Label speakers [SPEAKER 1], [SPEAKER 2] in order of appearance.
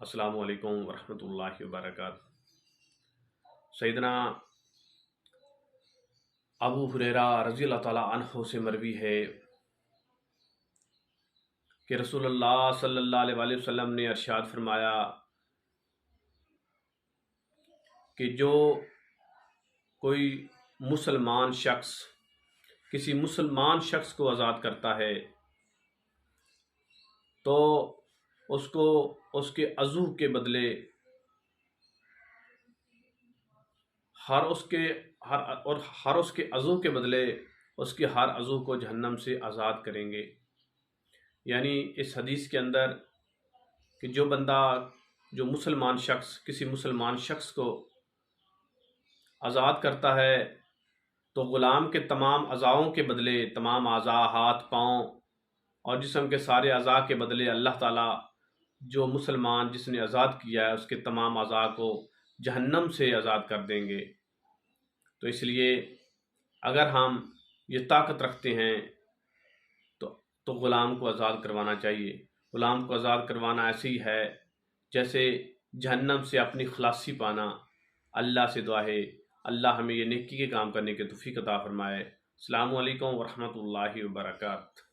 [SPEAKER 1] السلام علیکم ورحمۃ اللہ وبرکاتہ۔ سیدنا ابو ہریرہ رضی اللہ تعالیٰ عنہ سے مروی ہے کہ رسول اللہ صلی اللہ علیہ وآلہ وسلم نے ارشاد فرمایا کہ جو کوئی مسلمان شخص کسی مسلمان شخص کو آزاد کرتا ہے تو اس کو اس کے عضو کے بدلے ہر اس کے عضو کے بدلے اس کے ہر عضو کو جہنم سے آزاد کریں گے۔ یعنی اس حدیث کے اندر کہ جو مسلمان شخص کسی مسلمان شخص کو آزاد کرتا ہے تو غلام کے تمام اعضاؤں کے بدلے، تمام اعضاء، ہاتھ، پاؤں اور جسم کے سارے اعضاء کے بدلے اللہ تعالیٰ جو مسلمان جس نے آزاد کیا ہے اس کے تمام اعضاء کو جہنم سے آزاد کر دیں گے۔ تو اس لیے اگر ہم یہ طاقت رکھتے ہیں تو غلام کو آزاد کروانا چاہیے۔ غلام کو آزاد کروانا ایسے ہی ہے جیسے جہنم سے اپنی خلاصی پانا۔ اللہ سے دعا ہے اللہ ہمیں یہ نیکی کے کام کرنے کی توفیق عطا فرمائے۔ السلام علیکم ورحمۃ اللہ وبرکاتہ۔